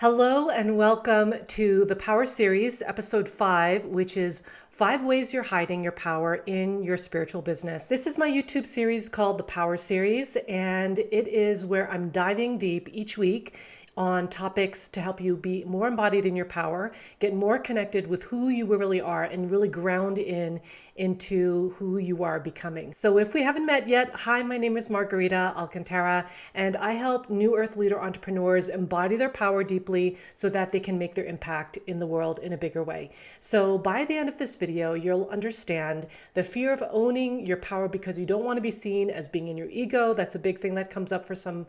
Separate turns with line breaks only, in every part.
Hello and welcome to the Power Series, episode 5, which is 5 ways you're hiding your power in your spiritual business. This is my YouTube series called the Power Series, and it is where I'm diving deep each week on topics to help you be more embodied in your power, get more connected with who you really are, and really ground into who you are becoming. So if we haven't met yet, hi, my name is Margarita Alcantara, and I help New Earth leader entrepreneurs embody their power deeply so that they can make their impact in the world in a bigger way. So by the end of this video, you'll understand the fear of owning your power because you don't want to be seen as being in your ego. That's a big thing that comes up for some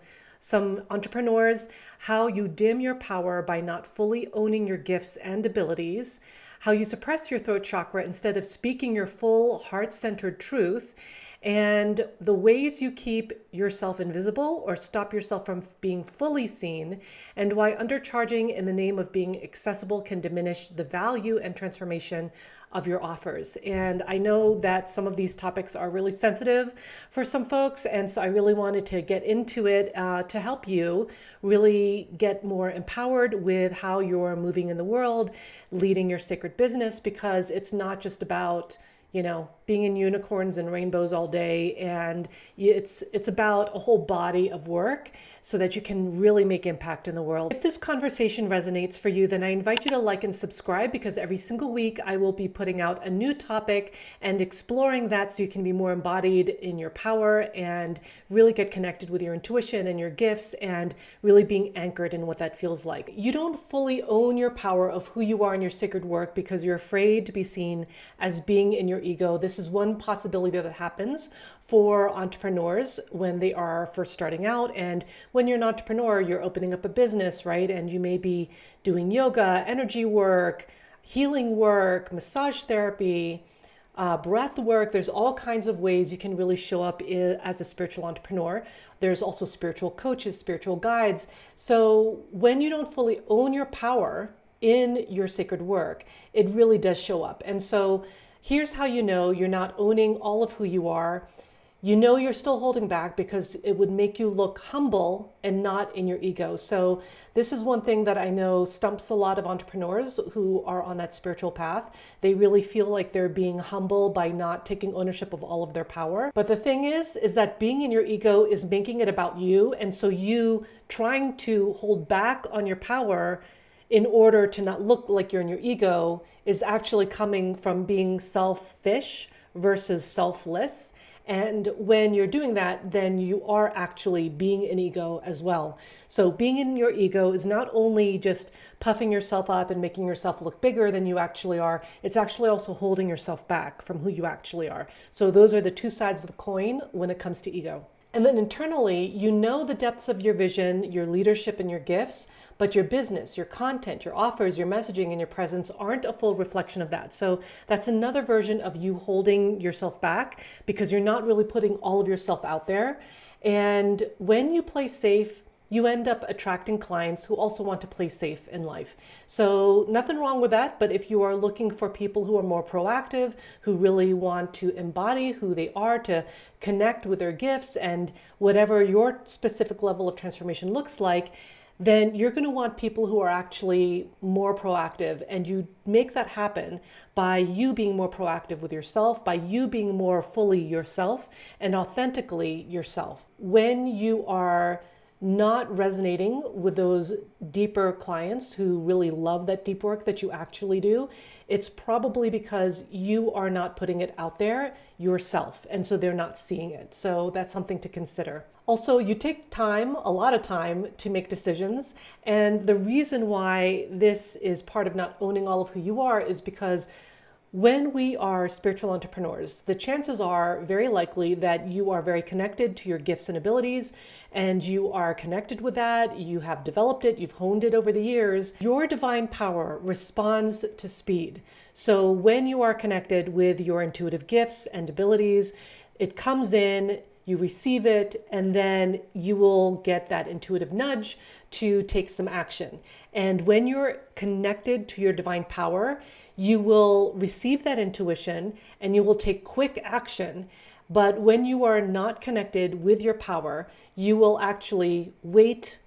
entrepreneurs, how you dim your power by not fully owning your gifts and abilities, how you suppress your throat chakra instead of speaking your full heart-centered truth, and the ways you keep yourself invisible or stop yourself from being fully seen, and why undercharging in the name of being accessible can diminish the value and transformation of your offers. And I know that some of these topics are really sensitive for some folks, and so I really wanted to get into it to help you really get more empowered with how you're moving in the world, leading your sacred business, because it's not just about being in unicorns and rainbows all day. And it's about a whole body of work so that you can really make impact in the world. If this conversation resonates for you, then I invite you to like and subscribe, because every single week I will be putting out a new topic and exploring that so you can be more embodied in your power and really get connected with your intuition and your gifts and really being anchored in what that feels like. You don't fully own your power of who you are in your sacred work because you're afraid to be seen as being in your ego. This is one possibility that happens for entrepreneurs when they are first starting out. And when you're an entrepreneur, you're opening up a business, right? And you may be doing yoga, energy work, healing work, massage therapy, breath work. There's all kinds of ways you can really show up as a spiritual entrepreneur. There's also spiritual coaches, spiritual guides. So when you don't fully own your power in your sacred work, it really does show up. And so here's how you know you're not owning all of who you are. You know you're still holding back because it would make you look humble and not in your ego. So this is one thing that I know stumps a lot of entrepreneurs who are on that spiritual path. They really feel like they're being humble by not taking ownership of all of their power. But the thing is that being in your ego is making it about you. And so you trying to hold back on your power in order to not look like you're in your ego is actually coming from being selfish versus selfless. And when you're doing that, then you are actually being an ego as well. So being in your ego is not only just puffing yourself up and making yourself look bigger than you actually are, it's actually also holding yourself back from who you actually are. So those are the two sides of the coin when it comes to ego. And then internally, you know the depths of your vision, your leadership, and your gifts, but your business, your content, your offers, your messaging, and your presence aren't a full reflection of that. So that's another version of you holding yourself back because you're not really putting all of yourself out there. And when you play safe, you end up attracting clients who also want to play safe in life. So nothing wrong with that. But if you are looking for people who are more proactive, who really want to embody who they are, to connect with their gifts and whatever your specific level of transformation looks like, then you're going to want people who are actually more proactive. And you make that happen by you being more proactive with yourself, by you being more fully yourself and authentically yourself. When you are not resonating with those deeper clients who really love that deep work that you actually do, it's probably because you are not putting it out there yourself. And so they're not seeing it. So that's something to consider. Also, you take time, a lot of time, to make decisions. And the reason why this is part of not owning all of who you are is because when we are spiritual entrepreneurs, the chances are very likely that you are very connected to your gifts and abilities, and you are connected with that. You have developed it, you've honed it over the years. Your divine power responds to speed. So when you are connected with your intuitive gifts and abilities, it comes in, you receive it, and then you will get that intuitive nudge to take some action. And when you're connected to your divine power, you will receive that intuition and you will take quick action. But when you are not connected with your power, you will actually wait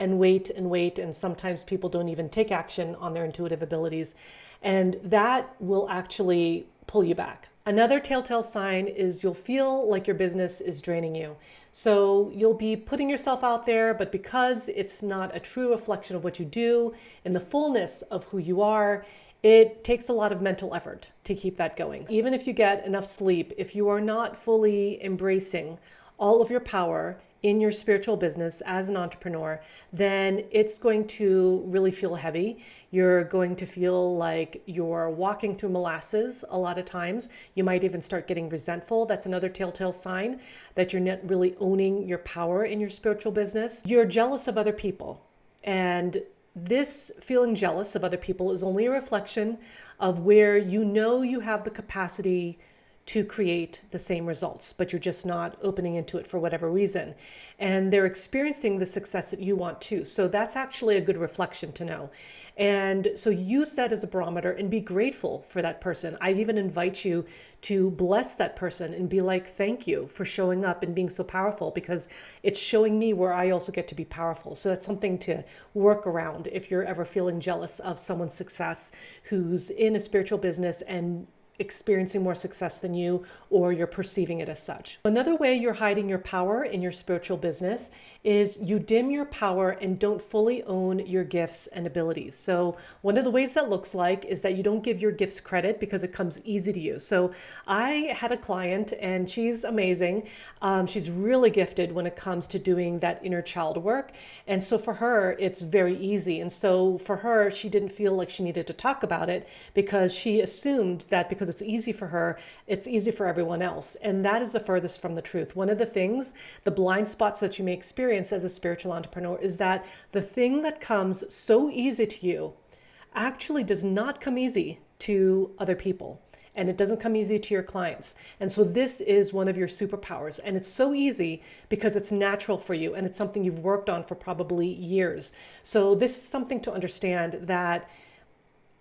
and wait and wait. And sometimes people don't even take action on their intuitive abilities. And that will actually pull you back. Another telltale sign is you'll feel like your business is draining you. So you'll be putting yourself out there, but because it's not a true reflection of what you do in the fullness of who you are, it takes a lot of mental effort to keep that going. Even if you get enough sleep, if you are not fully embracing all of your power in your spiritual business as an entrepreneur, then it's going to really feel heavy. You're going to feel like you're walking through molasses a lot of times. You might even start getting resentful. That's another telltale sign that you're not really owning your power in your spiritual business. You're jealous of other people. And this feeling jealous of other people is only a reflection of where you know you have the capacity to create the same results, but you're just not opening into it for whatever reason. And they're experiencing the success that you want too. So that's actually a good reflection to know. And so use that as a barometer and be grateful for that person. I even invite you to bless that person and be like, thank you for showing up and being so powerful, because it's showing me where I also get to be powerful. So that's something to work around if you're ever feeling jealous of someone's success who's in a spiritual business and experiencing more success than you, or you're perceiving it as such. Another way you're hiding your power in your spiritual business is you dim your power and don't fully own your gifts and abilities. So one of the ways that looks like is that you don't give your gifts credit because it comes easy to you. So I had a client and she's amazing. She's really gifted when it comes to doing that inner child work. And so for her, it's very easy. And so for her, she didn't feel like she needed to talk about it because she assumed that because it's easy for her, it's easy for everyone else. And that is the furthest from the truth. One of the things, the blind spots that you may experience as a spiritual entrepreneur is that the thing that comes so easy to you actually does not come easy to other people. And it doesn't come easy to your clients. And so this is one of your superpowers. And it's so easy because it's natural for you and it's something you've worked on for probably years. So this is something to understand, that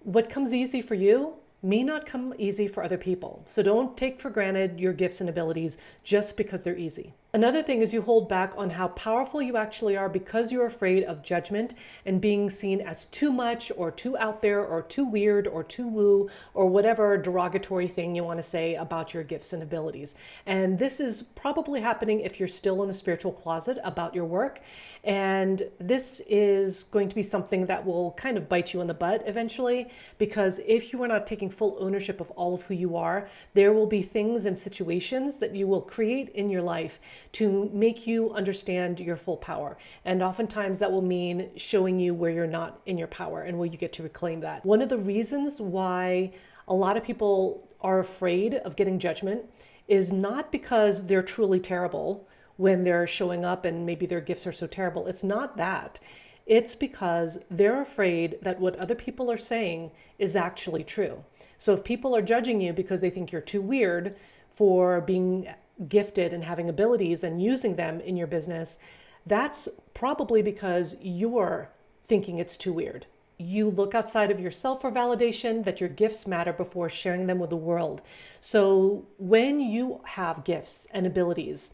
what comes easy for you may not come easy for other people. So don't take for granted your gifts and abilities just because they're easy. Another thing is you hold back on how powerful you actually are because you're afraid of judgment and being seen as too much or too out there or too weird or too woo or whatever derogatory thing you want to say about your gifts and abilities. And this is probably happening if you're still in the spiritual closet about your work. And this is going to be something that will kind of bite you in the butt eventually, because if you are not taking full ownership of all of who you are, there will be things and situations that you will create in your life to make you understand your full power. And oftentimes that will mean showing you where you're not in your power and where you get to reclaim that. One of the reasons why a lot of people are afraid of getting judgment is not because they're truly terrible when they're showing up and maybe their gifts are so terrible. It's not that. It's because they're afraid that what other people are saying is actually true. So if people are judging you because they think you're too weird for being gifted and having abilities and using them in your business, that's probably because you're thinking it's too weird. You look outside of yourself for validation that your gifts matter before sharing them with the world. So when you have gifts and abilities,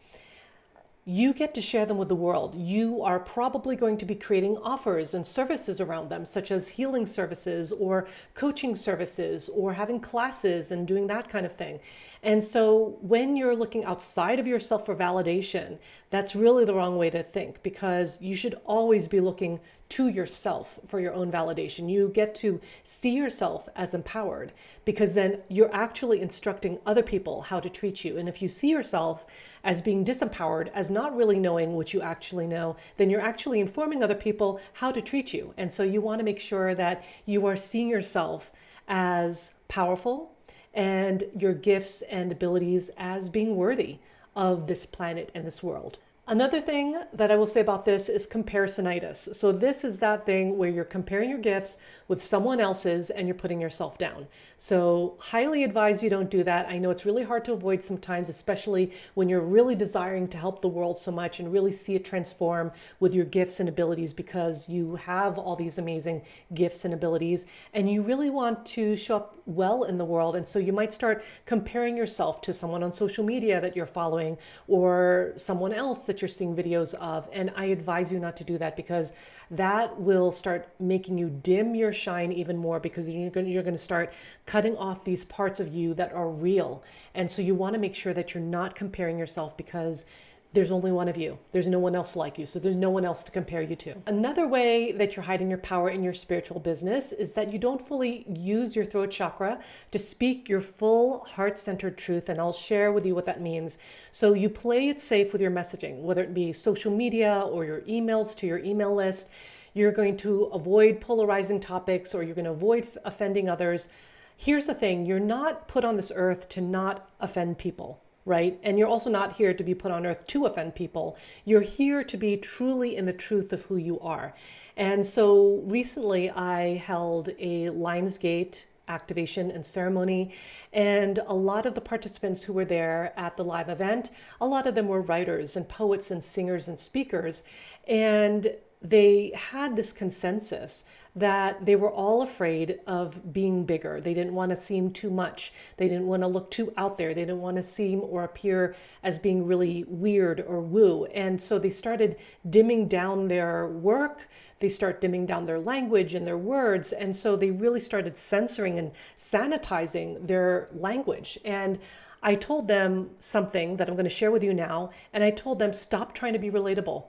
you get to share them with the world. You are probably going to be creating offers and services around them, such as healing services or coaching services or having classes and doing that kind of thing. And so when you're looking outside of yourself for validation, that's really the wrong way to think, because you should always be looking to yourself for your own validation. You get to see yourself as empowered, because then you're actually instructing other people how to treat you. And if you see yourself as being disempowered, as not really knowing what you actually know, then you're actually informing other people how to treat you. And so you want to make sure that you are seeing yourself as powerful and your gifts and abilities as being worthy of this planet and this world. Another thing that I will say about this is comparisonitis. So this is that thing where you're comparing your gifts with someone else's and you're putting yourself down. So highly advise you don't do that. I know it's really hard to avoid sometimes, especially when you're really desiring to help the world so much and really see it transform with your gifts and abilities, because you have all these amazing gifts and abilities and you really want to show up well in the world. And so you might start comparing yourself to someone on social media that you're following, or someone else that that you're seeing videos of. And I advise you not to do that, because that will start making you dim your shine even more, because you're going to start cutting off these parts of you that are real. And so you want to make sure that you're not comparing yourself, because there's only one of you. There's no one else like you. So there's no one else to compare you to. Another way that you're hiding your power in your spiritual business is that you don't fully use your throat chakra to speak your full heart-centered truth. And I'll share with you what that means. So you play it safe with your messaging, whether it be social media or your emails to your email list. You're going to avoid polarizing topics, or you're going to avoid offending others. Here's the thing. You're not put on this earth to not offend people. Right? And you're also not here to be put on earth to offend people. You're here to be truly in the truth of who you are. And so recently I held a Lionsgate activation and ceremony, and a lot of the participants who were there at the live event, a lot of them were writers and poets and singers and speakers. And they had this consensus that they were all afraid of being bigger. They didn't want to seem too much. They didn't want to look too out there. They didn't want to seem or appear as being really weird or woo. And so they started dimming down their work. They start dimming down their language and their words. And so they really started censoring and sanitizing their language. And I told them something that I'm going to share with you now. And I told them, stop trying to be relatable.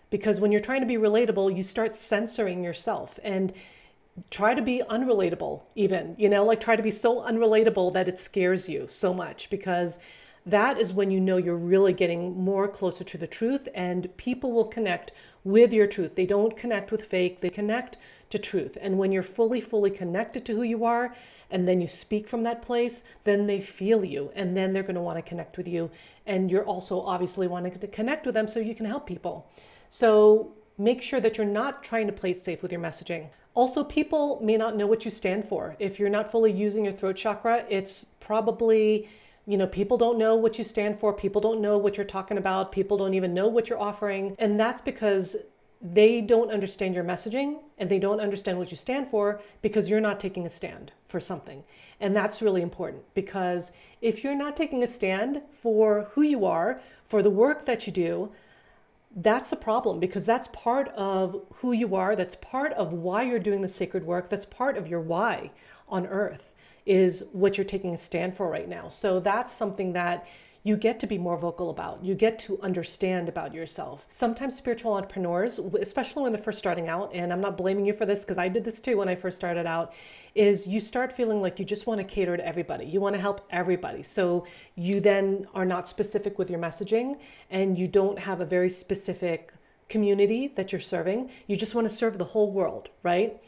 Because when you're trying to be relatable, you start censoring yourself, and try to be unrelatable even, like try to be so unrelatable that it scares you so much, because that is when you know you're really getting more closer to the truth, and people will connect with your truth. They don't connect with fake, they connect to truth. And when you're fully connected to who you are, and then you speak from that place, then they feel you, and then they're going to want to connect with you. And you're also obviously wanting to connect with them so you can help people. So make sure that you're not trying to play it safe with your messaging. Also, people may not know what you stand for. If you're not fully using your throat chakra, it's probably, people don't know what you stand for. People don't know what you're talking about. People don't even know what you're offering. And that's because they don't understand your messaging, and they don't understand what you stand for, because you're not taking a stand for something. And that's really important, because if you're not taking a stand for who you are, for the work that you do, that's a problem, because that's part of who you are. That's part of why you're doing the sacred work. That's part of your why on earth, is what you're taking a stand for right now. So that's something that you get to be more vocal about. You get to understand about yourself. Sometimes spiritual entrepreneurs, especially when they're first starting out, and I'm not blaming you for this because I did this too when I first started out, is you start feeling like you just want to cater to everybody. You want to help everybody. So you then are not specific with your messaging, and you don't have a very specific community that you're serving. You just want to serve the whole world, right?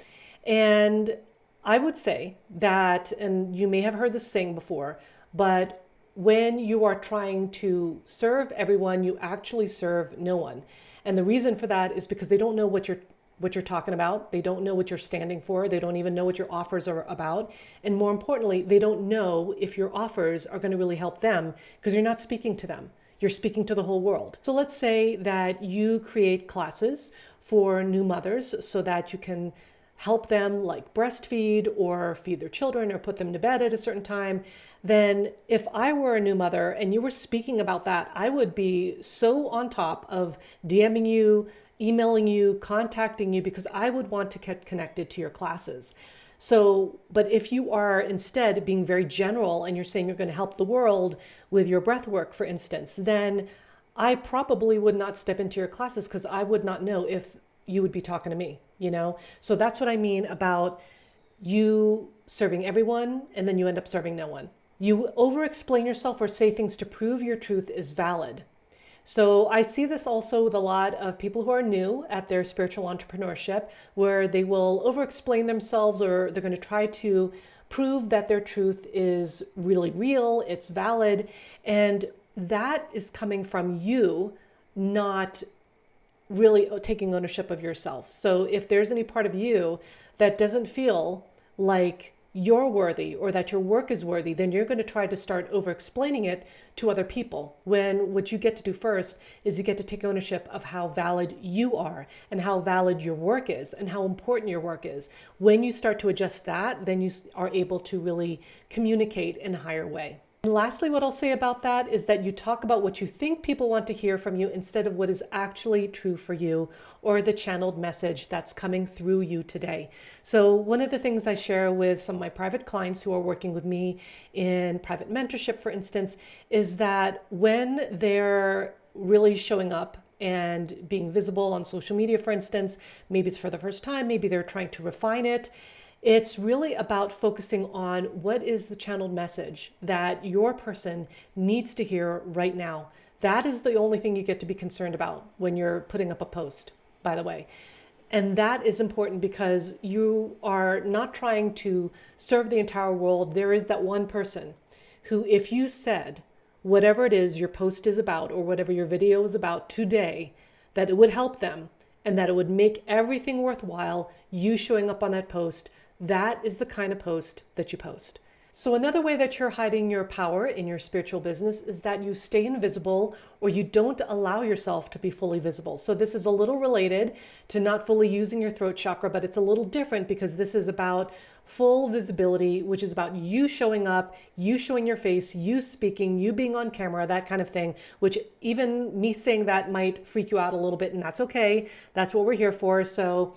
And I would say that, and you may have heard this saying before, but when you are trying to serve everyone, you actually serve no one. And the reason for that is because they don't know what you're talking about. They don't know what you're standing for. They don't even know what your offers are about. And more importantly, they don't know if your offers are going to really help them, because you're not speaking to them. You're speaking to the whole world. So let's say that you create classes for new mothers so that you can help them like breastfeed or feed their children or put them to bed at a certain time. Then if I were a new mother and you were speaking about that, I would be so on top of DMing you, emailing you, contacting you, because I would want to get connected to your classes. So, but if you are instead being very general and you're saying you're going to help the world with your breath work, for instance, then I probably would not step into your classes, because I would not know if you would be talking to me, So that's what I mean about you serving everyone and then you end up serving no one. You over-explain yourself or say things to prove your truth is valid. So I see this also with a lot of people who are new at their spiritual entrepreneurship, where they will over-explain themselves, or they're going to try to prove that their truth is really real, it's valid. And that is coming from you not really taking ownership of yourself. So if there's any part of you that doesn't feel like you're worthy or that your work is worthy, then you're going to try to start over-explaining it to other people, when what you get to do first is you get to take ownership of how valid you are and how valid your work is and how important your work is. When you start to adjust that, then you are able to really communicate in a higher way. And lastly, what I'll say about that is that you talk about what you think people want to hear from you instead of what is actually true for you or the channeled message that's coming through you today. So one of the things I share with some of my private clients who are working with me in private mentorship, for instance, is that when they're really showing up and being visible on social media, for instance, maybe it's for the first time, maybe they're trying to refine it. It's really about focusing on what is the channeled message that your person needs to hear right now. That is the only thing you get to be concerned about when you're putting up a post, by the way. And that is important because you are not trying to serve the entire world. There is that one person who, if you said whatever it is your post is about or whatever your video is about today, that it would help them and that it would make everything worthwhile, you showing up on that post, that is the kind of post that you post. So another way that you're hiding your power in your spiritual business is that you stay invisible or you don't allow yourself to be fully visible. So this is a little related to not fully using your throat chakra, but it's a little different because this is about full visibility, which is about you showing up, you showing your face, you speaking, you being on camera, that kind of thing, which even me saying that might freak you out a little bit, and that's okay. That's what we're here for. So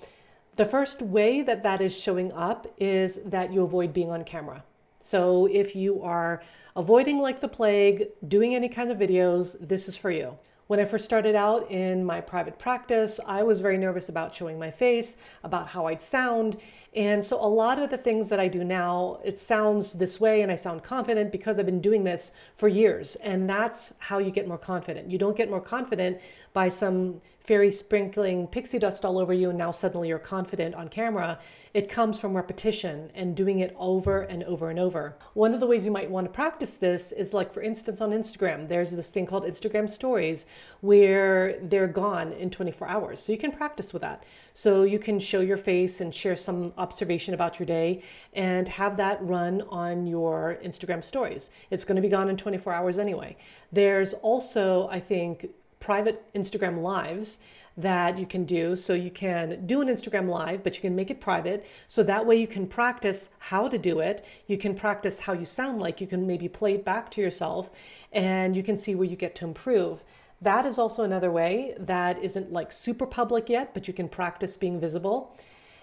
the first way that that is showing up is that you avoid being on camera. So if you are avoiding like the plague, doing any kind of videos, this is for you. When I first started out in my private practice, I was very nervous about showing my face, about how I'd sound. And so a lot of the things that I do now, it sounds this way and I sound confident because I've been doing this for years. And that's how you get more confident. You don't get more confident by some fairy sprinkling pixie dust all over you and now suddenly you're confident on camera. It comes from repetition and doing it over and over and over. One of the ways you might want to practice this is like, for instance, on Instagram, there's this thing called Instagram stories where they're gone in 24 hours. So you can practice with that. So you can show your face and share some observation about your day and have that run on your Instagram stories. It's going to be gone in 24 hours anyway. There's also, I think, private Instagram lives that you can do. So you can do an Instagram live, but you can make it private. So that way you can practice how to do it. You can practice how you sound like. You can maybe play it back to yourself and you can see where you get to improve. That is also another way that isn't like super public yet, but you can practice being visible.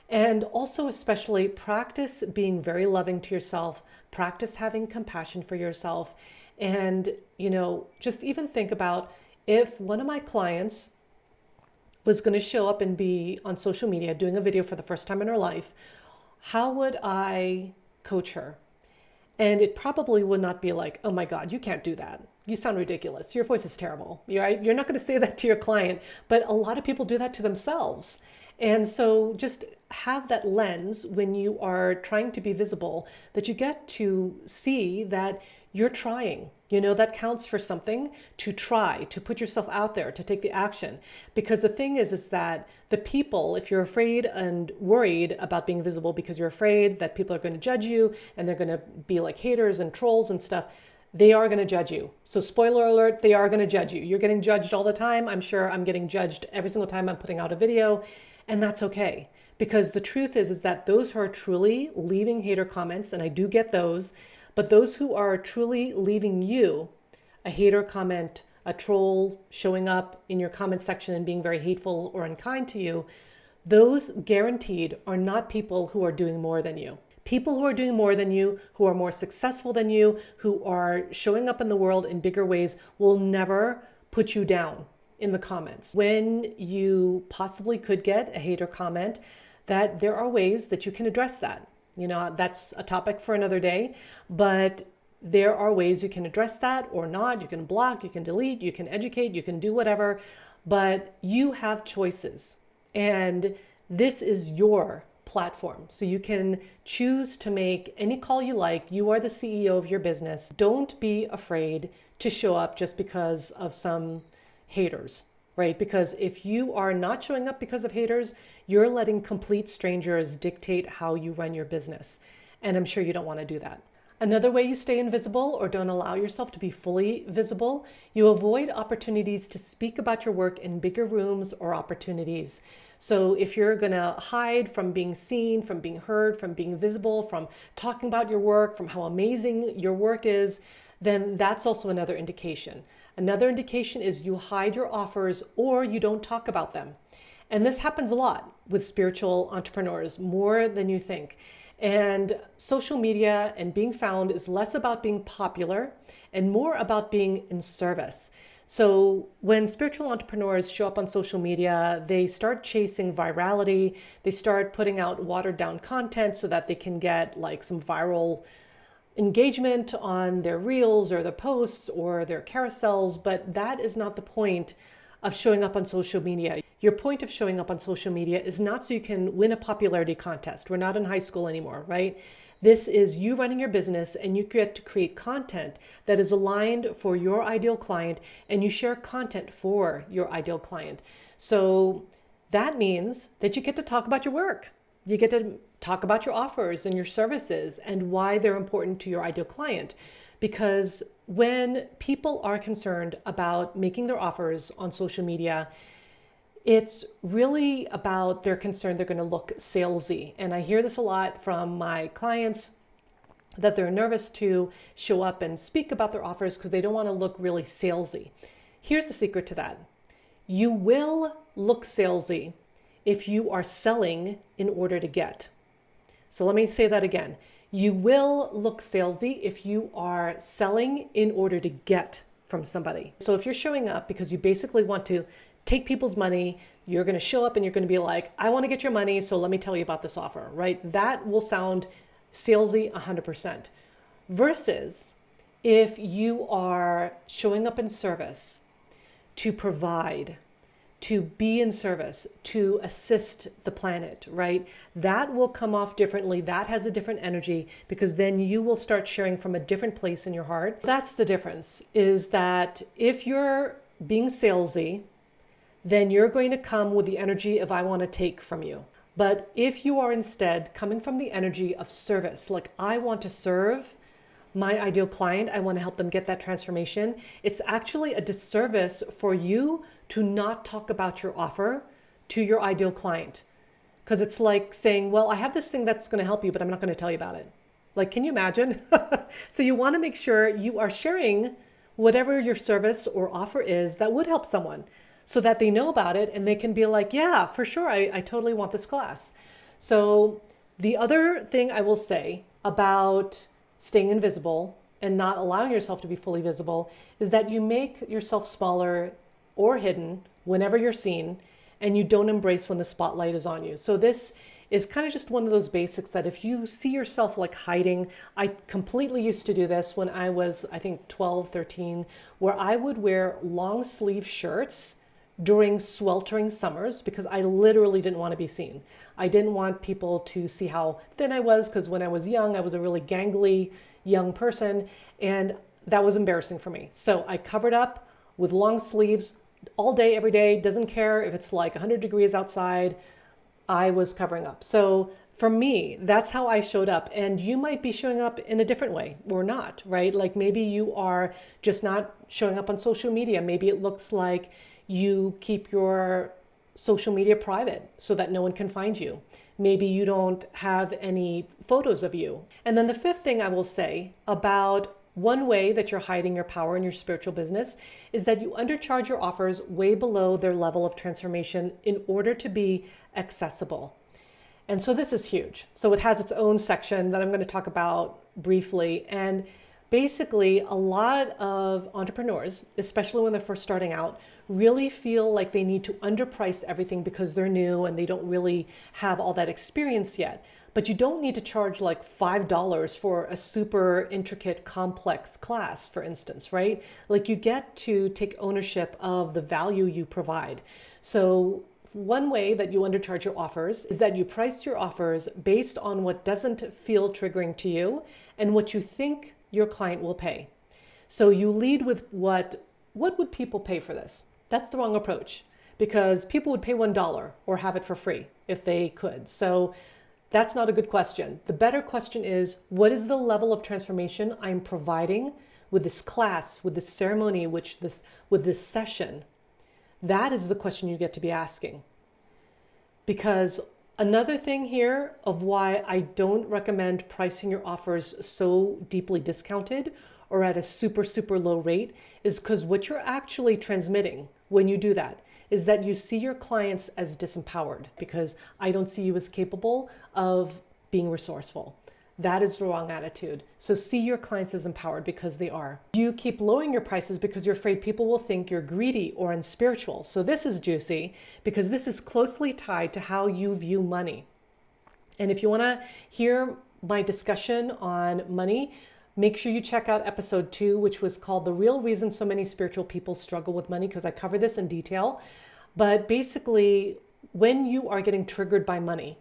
And also especially practice being very loving to yourself, practice having compassion for yourself. And, just even think about if one of my clients was going to show up and be on social media doing a video for the first time in her life, how would I coach her? And it probably would not be like, oh my God, you can't do that. You sound ridiculous. Your voice is terrible. You're not going to say that to your client, but a lot of people do that to themselves. And so just have that lens when you are trying to be visible, that you get to see that you're trying. That counts for something, to try, to put yourself out there, to take the action. Because the thing is that the people, if you're afraid and worried about being visible because you're afraid that people are going to judge you and they're going to be like haters and trolls and stuff, they are going to judge you. So spoiler alert, they are going to judge you. You're getting judged all the time. I'm sure I'm getting judged every single time I'm putting out a video, and that's okay. Because the truth is that those who are truly leaving hater comments, and I do get those, but those who are truly leaving you a hater comment, a troll showing up in your comment section and being very hateful or unkind to you, those guaranteed are not people who are doing more than you. People who are doing more than you, who are more successful than you, who are showing up in the world in bigger ways will never put you down in the comments. When you possibly could get a hater comment, that there are ways that you can address that. That's a topic for another day, but there are ways you can address that or not. You can block, you can delete, you can educate, you can do whatever, but you have choices. And this is your platform. So you can choose to make any call you like. You are the CEO of your business. Don't be afraid to show up just because of some haters, right? Because if you are not showing up because of haters, you're letting complete strangers dictate how you run your business. And I'm sure you don't want to do that. Another way you stay invisible or don't allow yourself to be fully visible, you avoid opportunities to speak about your work in bigger rooms or opportunities. So if you're going to hide from being seen, from being heard, from being visible, from talking about your work, from how amazing your work is, then that's also another indication. Another indication is you hide your offers or you don't talk about them. And this happens a lot with spiritual entrepreneurs, more than you think. And social media and being found is less about being popular and more about being in service. So when spiritual entrepreneurs show up on social media, they start chasing virality. They start putting out watered down content so that they can get like some viral engagement on their reels or their posts or their carousels. But that is not the point of showing up on social media. Your point of showing up on social media is not so you can win a popularity contest. We're not in high school anymore, right? This is you running your business, and you get to create content that is aligned for your ideal client, and you share content for your ideal client. So that means that you get to talk about your work. You get to talk about your offers and your services and why they're important to your ideal client. Because when people are concerned about making their offers on social media, it's really about their concern they're going to look salesy. And I hear this a lot from my clients, that they're nervous to show up and speak about their offers because they don't want to look really salesy. Here's the secret to that. You will look salesy if you are selling in order to get. So let me say that again. You will look salesy if you are selling in order to get from somebody. So if you're showing up because you basically want to take people's money, you're going to show up and you're going to be like, I want to get your money, so let me tell you about this offer, right? That will sound salesy 100%. Versus if you are showing up in service to provide, to be in service, to assist the planet, right? That will come off differently. That has a different energy, because then you will start sharing from a different place in your heart. That's the difference, is that if you're being salesy, then you're going to come with the energy of I want to take from you. But if you are instead coming from the energy of service, like I want to serve my ideal client, I want to help them get that transformation, it's actually a disservice for you to not talk about your offer to your ideal client. Because it's like saying, well, I have this thing that's going to help you, but I'm not going to tell you about it. Like, can you imagine? So you want to make sure you are sharing whatever your service or offer is that would help someone, so that they know about it and they can be like, yeah, for sure, I totally want this class. So the other thing I will say about staying invisible and not allowing yourself to be fully visible is that you make yourself smaller or hidden whenever you're seen, and you don't embrace when the spotlight is on you. So this is kind of just one of those basics that if you see yourself like hiding, I completely used to do this when I was, I think 12, 13, where I would wear long sleeve shirts during sweltering summers because I literally didn't want to be seen. I didn't want people to see how thin I was, because when I was young, I was a really gangly young person, and that was embarrassing for me. So I covered up with long sleeves all day, every day. Doesn't care if it's like 100 degrees outside, I was covering up. So for me, that's how I showed up. And you might be showing up in a different way or not, right? Like maybe you are just not showing up on social media. Maybe it looks like you keep your social media private so that no one can find you. Maybe you don't have any photos of you. And then the fifth thing I will say about one way that you're hiding your power in your spiritual business is that you undercharge your offers way below their level of transformation in order to be accessible. And so this is huge. So it has its own section that I'm going to talk about briefly. And basically, a lot of entrepreneurs, especially when they're first starting out, really feel like they need to underprice everything because they're new and they don't really have all that experience yet. But you don't need to charge like $5 for a super intricate, complex class, for instance, right? Like you get to take ownership of the value you provide. So one way that you undercharge your offers is that you price your offers based on what doesn't feel triggering to you and what you think your client will pay. So you lead with what would people pay for this? That's the wrong approach, because people would pay $1 or have it for free if they could. So that's not a good question. The better question is, what is the level of transformation I'm providing with this class, with this ceremony, with this session? That is the question you get to be asking. Because another thing here of why I don't recommend pricing your offers so deeply discounted, or at a super, super low rate is because what you're actually transmitting when you do that is that you see your clients as disempowered because I don't see you as capable of being resourceful. That is the wrong attitude. So see your clients as empowered because they are. You keep lowering your prices because you're afraid people will think you're greedy or unspiritual. So this is juicy because this is closely tied to how you view money. And if you want to hear my discussion on money, make sure you check out episode 2, which was called The Real Reason So Many Spiritual People Struggle with Money, because I cover this in detail. But basically, when you are getting triggered by money,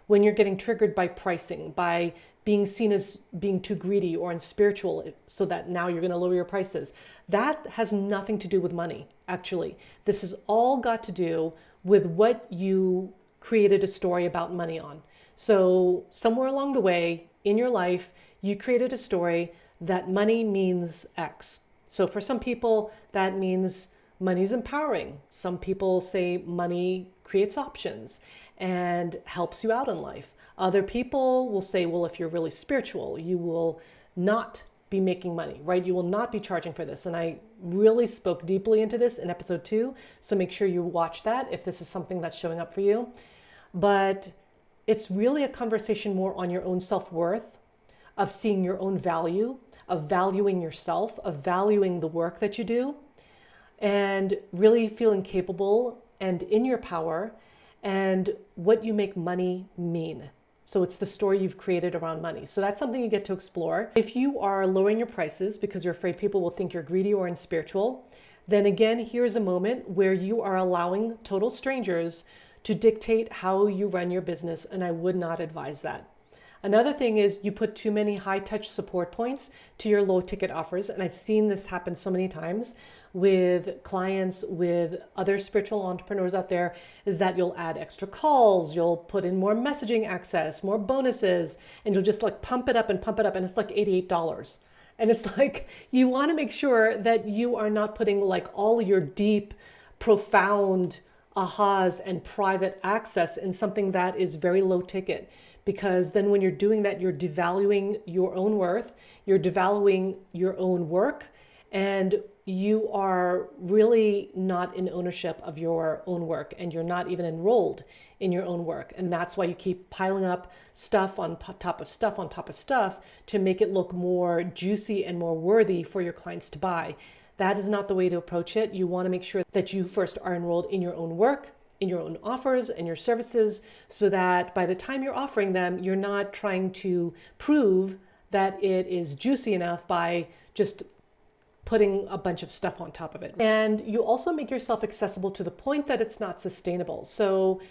when you're getting triggered by pricing, by being seen as being too greedy or unspiritual, so that now you're going to lower your prices, that has nothing to do with money, actually. This has all got to do with what you created a story about money on. So somewhere along the way in your life, you created a story that money means X. So for some people, that means money's empowering. Some people say money creates options and helps you out in life. Other people will say, well, if you're really spiritual, you will not be making money, right? You will not be charging for this. And I really spoke deeply into this in episode 2. So make sure you watch that if this is something that's showing up for you. But it's really a conversation more on your own self-worth, of seeing your own value, of valuing yourself, of valuing the work that you do, and really feeling capable and in your power and what you make money mean. So it's the story you've created around money. So that's something you get to explore. If you are lowering your prices because you're afraid people will think you're greedy or unspiritual, then again, here's a moment where you are allowing total strangers to dictate how you run your business, and I would not advise that. Another thing is you put too many high-touch support points to your low-ticket offers, and I've seen this happen so many times with clients, with other spiritual entrepreneurs out there, is that you'll add extra calls, you'll put in more messaging access, more bonuses, and you'll just like pump it up, and it's like $88. And it's like, you want to make sure that you are not putting like all your deep, profound ahas and private access in something that is very low ticket. Because then when you're doing that, you're devaluing your own worth, you're devaluing your own work, and you are really not in ownership of your own work, and you're not even enrolled in your own work. And that's why you keep piling up stuff on top of stuff on top of stuff to make it look more juicy and more worthy for your clients to buy. That is not the way to approach it. You want to make sure that you first are enrolled in your own work, in your own offers and your services, so that by the time you're offering them, you're not trying to prove that it is juicy enough by just putting a bunch of stuff on top of it. And you also make yourself accessible to the point that it's not sustainable. So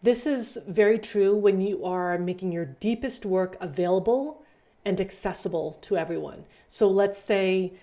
this is very true when you are making your deepest work available and accessible to everyone. So let's say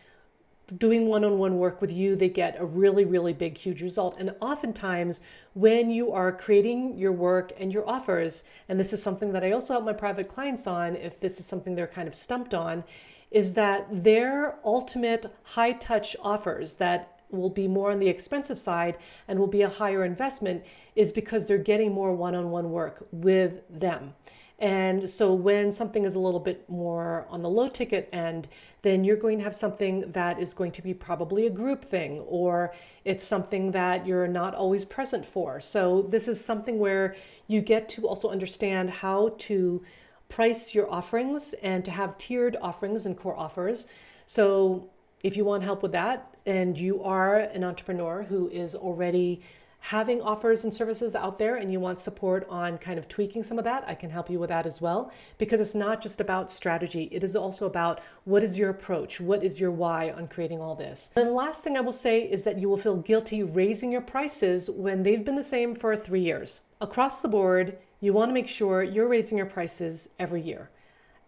doing one-on-one work with you, they get a really, really big, huge result. And oftentimes when you are creating your work and your offers, and this is something that I also help my private clients on, if this is something they're kind of stumped on, is that their ultimate high-touch offers that will be more on the expensive side and will be a higher investment is because they're getting more one-on-one work with them. And so when something is a little bit more on the low ticket end, then you're going to have something that is going to be probably a group thing, or it's something that you're not always present for. So this is something where you get to also understand how to price your offerings and to have tiered offerings and core offers. So if you want help with that and you are an entrepreneur who is already having offers and services out there and you want support on kind of tweaking some of that, I can help you with that as well, because it's not just about strategy. It is also about what is your approach? What is your why on creating all this? And the last thing I will say is that you will feel guilty raising your prices when they've been the same for 3 years. Across the board, you want to make sure you're raising your prices every year,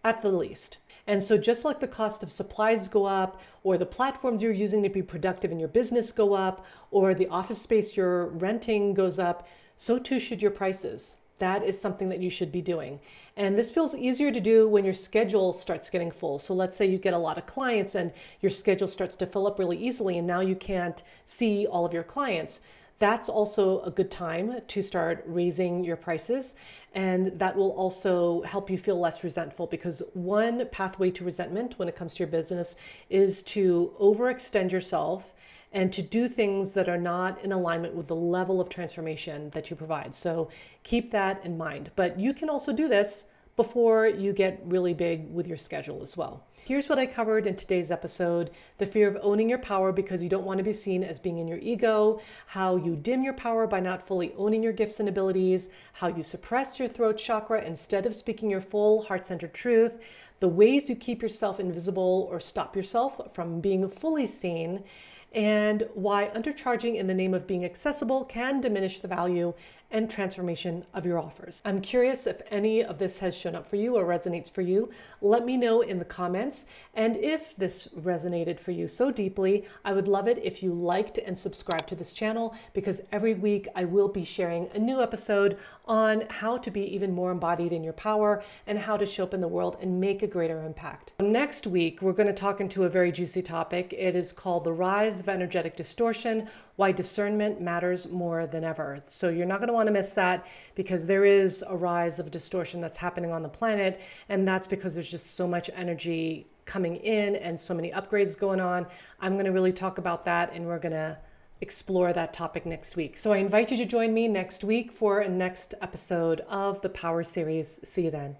at the least. And so just like the cost of supplies go up, or the platforms you're using to be productive in your business go up, or the office space you're renting goes up, so too should your prices. That is something that you should be doing. And this feels easier to do when your schedule starts getting full. So let's say you get a lot of clients and your schedule starts to fill up really easily, and now you can't see all of your clients. that's also a good time to start raising your prices. And that will also help you feel less resentful, because one pathway to resentment when it comes to your business is to overextend yourself and to do things that are not in alignment with the level of transformation that you provide. So keep that in mind. But you can also do this before you get really big with your schedule as well. Here's what I covered in today's episode: the fear of owning your power because you don't want to be seen as being in your ego, how you dim your power by not fully owning your gifts and abilities, how you suppress your throat chakra instead of speaking your full heart-centered truth, the ways you keep yourself invisible or stop yourself from being fully seen, and why undercharging in the name of being accessible can diminish the value and transformation of your offers. I'm curious if any of this has shown up for you or resonates for you. Let me know in the comments. And if this resonated for you so deeply, I would love it if you liked and subscribed to this channel, because every week I will be sharing a new episode on how to be even more embodied in your power and how to show up in the world and make a greater impact. Next week, we're going to talk into a very juicy topic. It is called the rise of energetic distortion, why discernment matters more than ever. So you're not going to want to miss that, because there is a rise of distortion that's happening on the planet. And that's because there's just so much energy coming in and so many upgrades going on. I'm going to really talk about that, and we're going to explore that topic next week. So I invite you to join me next week for a next episode of the Power Series. See you then.